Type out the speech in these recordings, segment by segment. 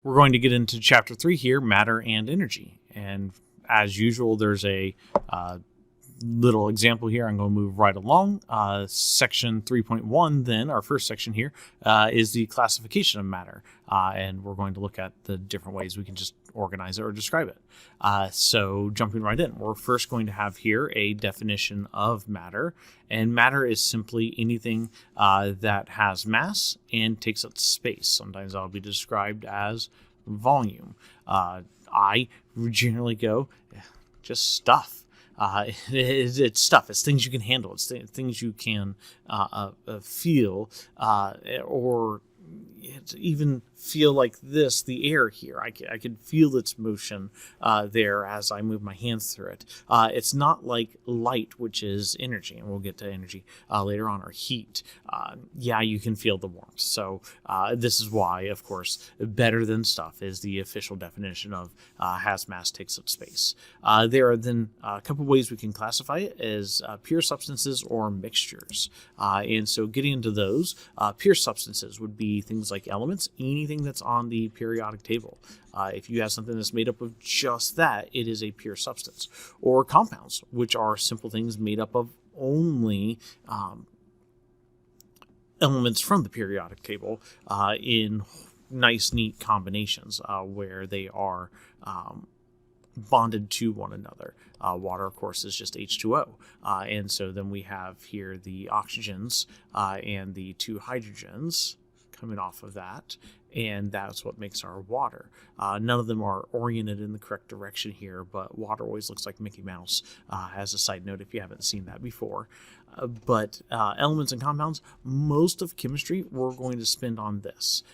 We're going to get into chapter 3 here, matter and energy. And as usual, there's a little example here. I'm going to move right along. Section 3.1, then, our first section here, is the classification of matter. And we're going to look at the different ways we can just organize it or describe it. So jumping right in, we're first going to have here a definition of matter. And matter is simply anything that has mass and takes up space. Sometimes that'll be described as volume. I generally go, just stuff. It's stuff. It's things you can handle. It's things you can feel, or even feel like this, the air here. I could feel its motion there as I move my hands through it. It's not like light, which is energy, and we'll get to energy later on, or heat. Yeah, you can feel the warmth. So this is why, of course, better than stuff is the official definition of has mass, takes up space. There are then a couple ways we can classify it as pure substances or mixtures. And so getting into those, pure substances would be things like elements, anything that's on the periodic table. If you have something that's made up of just that, it is a pure substance. Or compounds, which are simple things made up of only elements from the periodic table in nice, neat combinations where they are bonded to one another. Water, of course, is just H2O. And so then we have here the oxygens and the two hydrogens coming off of that, and that's what makes our water. None of them are oriented in the correct direction here, but water always looks like Mickey Mouse, as a side note if you haven't seen that before. But elements and compounds, most of chemistry we're going to spend on this.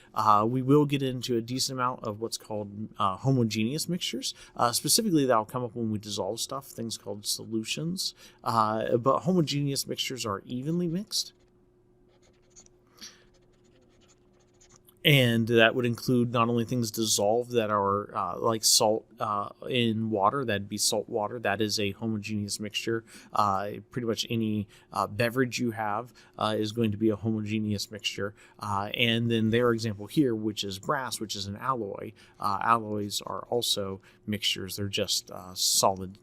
We will get into a decent amount of what's called homogeneous mixtures. Specifically, that'll come up when we dissolve stuff, things called solutions. But homogeneous mixtures are evenly mixed. And that would include not only things dissolved that are like salt in water, that'd be salt water. That is a homogeneous mixture. Pretty much any beverage you have is going to be a homogeneous mixture. And then their example here, which is brass, which is an alloy. Alloys are also mixtures. They're just solid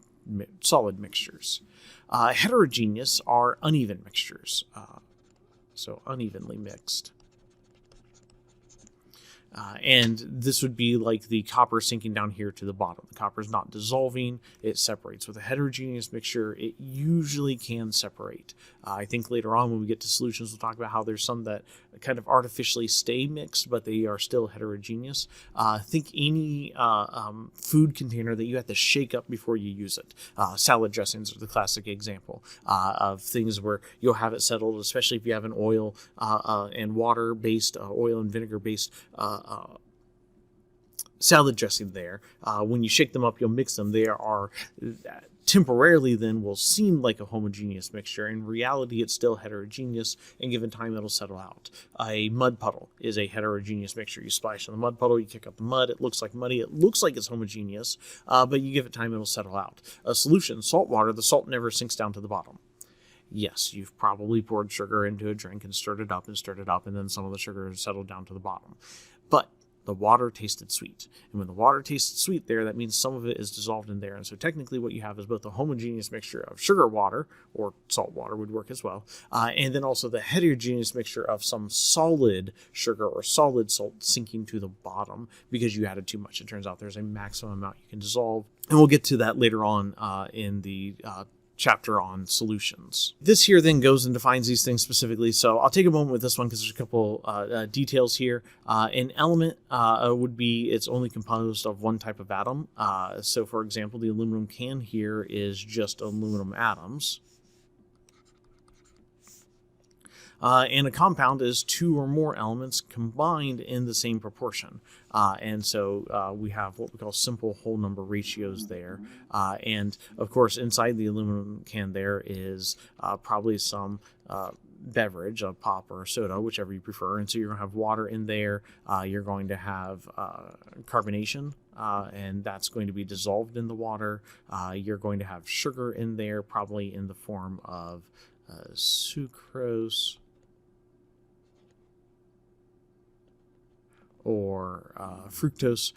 mixtures. Heterogeneous are uneven mixtures, so unevenly mixed. And this would be like the copper sinking down here to the bottom. The copper is not dissolving, it separates. With a heterogeneous mixture, it usually can separate. I think later on when we get to solutions, we'll talk about how there's some that kind of artificially stay mixed, but they are still heterogeneous. Think any food container that you have to shake up before you use it. Salad dressings are the classic example of things where you'll have it settled, especially if you have an oil and water-based, oil and vinegar-based salad dressing there. When you shake them up, you'll mix them. They are temporarily then will seem like a homogeneous mixture. In reality, it's still heterogeneous, and given time, it'll settle out. A mud puddle is a heterogeneous mixture. You splash in the mud puddle, you kick up the mud, it looks like muddy, it looks like it's homogeneous, but you give it time, it'll settle out. A solution, salt water, the salt never sinks down to the bottom. Yes, you've probably poured sugar into a drink and stirred it up, and then some of the sugar has settled down to the bottom. But the water tasted sweet. And when the water tasted sweet there, that means some of it is dissolved in there. And so technically what you have is both a homogeneous mixture of sugar water, or salt water would work as well, and then also the heterogeneous mixture of some solid sugar or solid salt sinking to the bottom because you added too much. It turns out there's a maximum amount you can dissolve. And we'll get to that later on in the chapter on solutions. This here then goes and defines these things specifically. So I'll take a moment with this one because there's a couple details here. An element would be it's only composed of one type of atom. So for example, the aluminum can here is just aluminum atoms. And a compound is two or more elements combined in the same proportion. And so we have what we call simple whole number ratios there. And of course, inside the aluminum can there is probably some beverage, a pop or a soda, whichever you prefer. And so you're going to have water in there. You're going to have carbonation. And that's going to be dissolved in the water. You're going to have sugar in there, probably in the form of sucrose or fructose,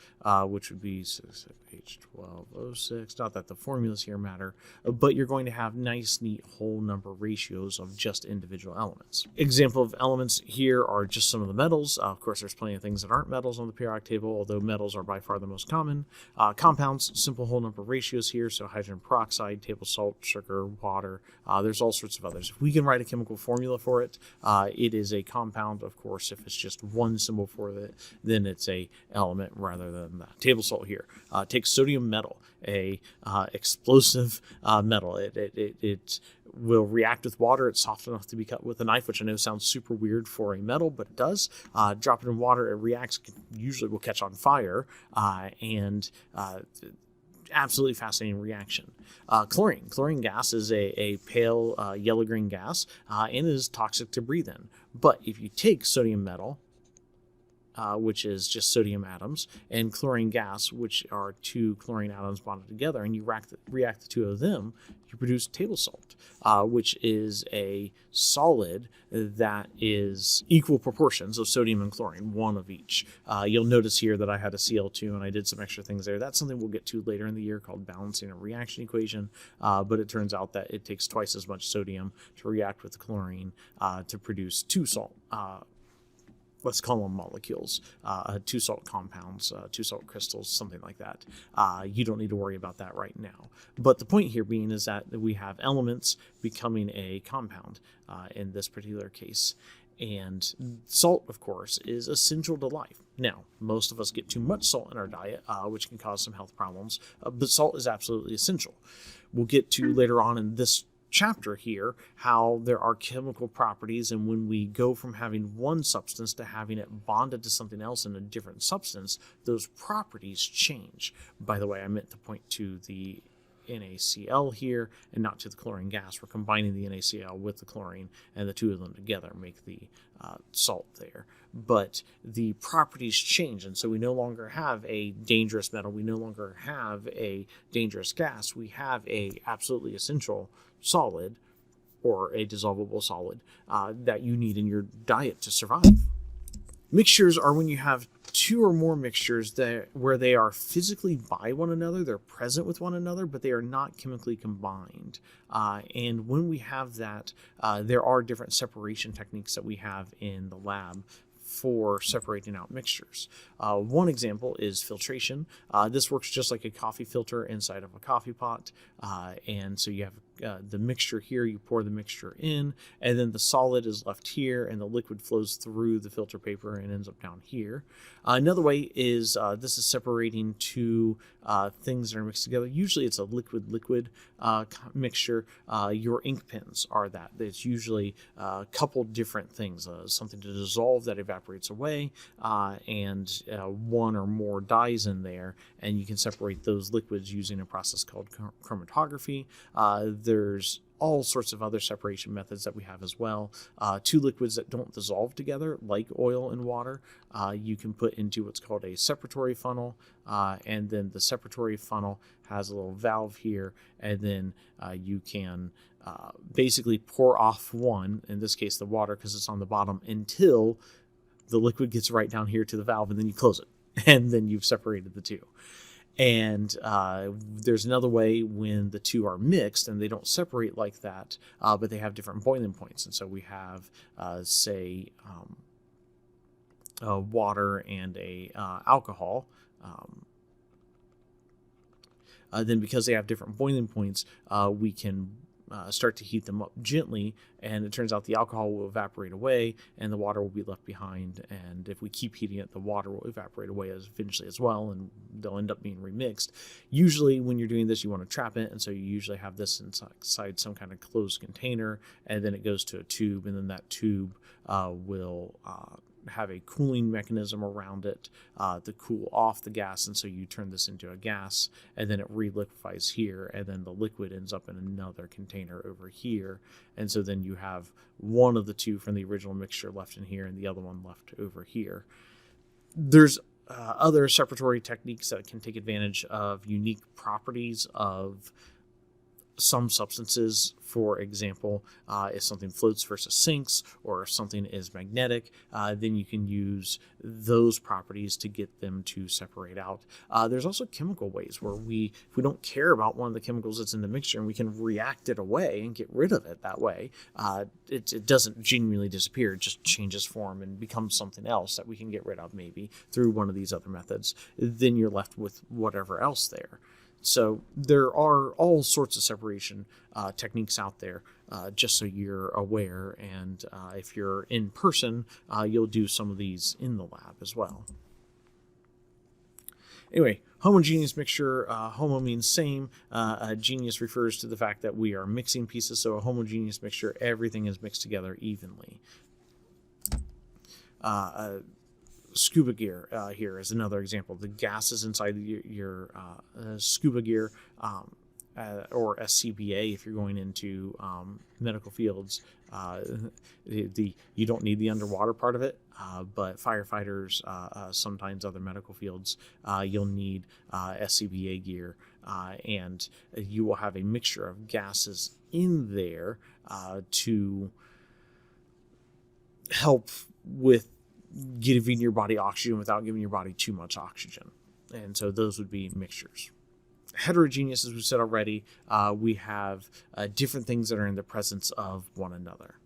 which would be H12O6. Not that the formulas here matter, but you're going to have nice, neat whole number ratios of just individual elements. Example of elements here are just some of the metals. Of course, there's plenty of things that aren't metals on the periodic table, although metals are by far the most common. Compounds, simple whole number ratios here, so hydrogen peroxide, table salt, sugar, water. There's all sorts of others. If we can write a chemical formula for it, it is a compound. Of course, if it's just one symbol for it, then it's a element rather than that. Table salt here. Take sodium metal, a explosive metal. It will react with water. It's soft enough to be cut with a knife, which I know sounds super weird for a metal, but it does. Drop it in water, it reacts, usually will catch on fire, and absolutely fascinating reaction. Chlorine. Chlorine gas is a pale yellow-green gas and is toxic to breathe in. But if you take sodium metal, which is just sodium atoms, and chlorine gas, which are two chlorine atoms bonded together, and you react the two of them, you produce table salt, which is a solid that is equal proportions of sodium and chlorine, one of each. You'll notice here that I had a Cl2 and I did some extra things there. That's something we'll get to later in the year called balancing a reaction equation, but it turns out that it takes twice as much sodium to react with the chlorine to produce two salt. Let's call them molecules, two salt compounds, two salt crystals, something like that. You don't need to worry about that right now. But the point here being is that we have elements becoming a compound in this particular case. And salt, of course, is essential to life. Now, most of us get too much salt in our diet, which can cause some health problems, but salt is absolutely essential. We'll get to later on in this chapter here how there are chemical properties, and when we go from having one substance to having it bonded to something else in a different substance, those properties change. By the way, I meant to point to the NaCl here and not to the chlorine gas. We're combining the NaCl with the chlorine, and the two of them together make the salt there. But the properties change, and so we no longer have a dangerous metal. We no longer have a dangerous gas. We have a absolutely essential solid, or a dissolvable solid, that you need in your diet to survive. Mixtures are when you have two or more mixtures where they are physically by one another, they're present with one another, but they are not chemically combined. And when we have that, there are different separation techniques that we have in the lab for separating out mixtures. One example is filtration. This works just like a coffee filter inside of a coffee pot. And so you have the mixture here, you pour the mixture in, and then the solid is left here, and the liquid flows through the filter paper and ends up down here. Another way is this is separating two things that are mixed together. Usually it's a liquid-liquid mixture. Your ink pens are that. It's usually a couple different things, something to dissolve that evaporates away, and one or more dyes in there, and you can separate those liquids using a process called chromatography. There's all sorts of other separation methods that we have as well. Two liquids that don't dissolve together, like oil and water, you can put into what's called a separatory funnel, and then the separatory funnel has a little valve here, and then you can basically pour off one, in this case the water because it's on the bottom, until the liquid gets right down here to the valve, and then you close it, and then you've separated the two. And there's another way when the two are mixed and they don't separate like that, but they have different boiling points. And so we have, say, water and a alcohol. Then because they have different boiling points, we can start to heat them up gently, and it turns out the alcohol will evaporate away and the water will be left behind, and if we keep heating it, the water will evaporate away eventually as well, and they'll end up being remixed. Usually when you're doing this, you want to trap it, and so you usually have this inside some kind of closed container, and then it goes to a tube, and then that tube will have a cooling mechanism around it to cool off the gas, and so you turn this into a gas, and then it reliquefies here, and then the liquid ends up in another container over here, and so then you have one of the two from the original mixture left in here and the other one left over here. There's other separatory techniques that can take advantage of unique properties of some substances, for example, if something floats versus sinks, or if something is magnetic, then you can use those properties to get them to separate out. There's also chemical ways where if we don't care about one of the chemicals that's in the mixture and we can react it away and get rid of it that way, it doesn't genuinely disappear. It just changes form and becomes something else that we can get rid of maybe through one of these other methods. Then you're left with whatever else there. So there are all sorts of separation techniques out there, just so you're aware. And if you're in person, you'll do some of these in the lab as well. Anyway, homogeneous mixture, homo means same. Geneous refers to the fact that we are mixing pieces. So a homogeneous mixture, everything is mixed together evenly. Scuba gear here is another example. The gases inside your scuba gear, or SCBA if you're going into medical fields. You don't need the underwater part of it, but firefighters, sometimes other medical fields, you'll need SCBA gear, and you will have a mixture of gases in there to help with giving your body oxygen without giving your body too much oxygen. And so those would be mixtures. Heterogeneous, as we said already, we have different things that are in the presence of one another.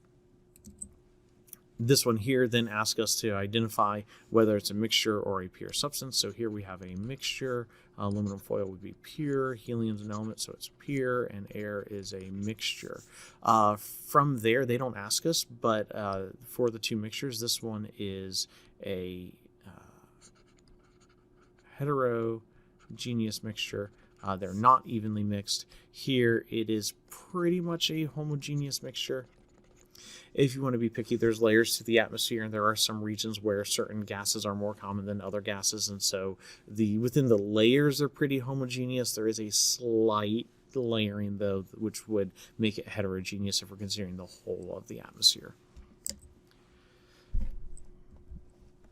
This one here then asks us to identify whether it's a mixture or a pure substance. So here we have a mixture. Aluminum foil would be pure, helium's an element, so it's pure, and air is a mixture. From there, they don't ask us, but for the two mixtures, this one is a heterogeneous mixture. They're not evenly mixed. Here, it is pretty much a homogeneous mixture. If you want to be picky, there's layers to the atmosphere, and there are some regions where certain gases are more common than other gases, and so within the layers are pretty homogeneous. There is a slight layering, though, which would make it heterogeneous if we're considering the whole of the atmosphere.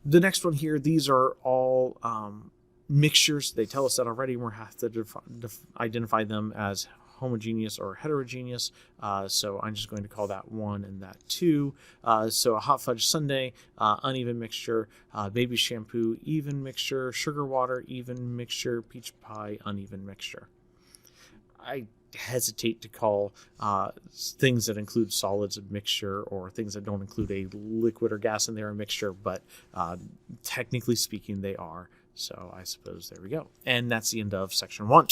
The next one here, these are all mixtures. They tell us that already, and we'll have to identify them as homogeneous or heterogeneous, so I'm just going to call that 1 and that 2. So a hot fudge sundae, uneven mixture, baby shampoo, even mixture, sugar water, even mixture, peach pie, uneven mixture. I hesitate to call things that include solids a mixture, or things that don't include a liquid or gas in there a mixture, but technically speaking they are. So I suppose there we go. And that's the end of section 1.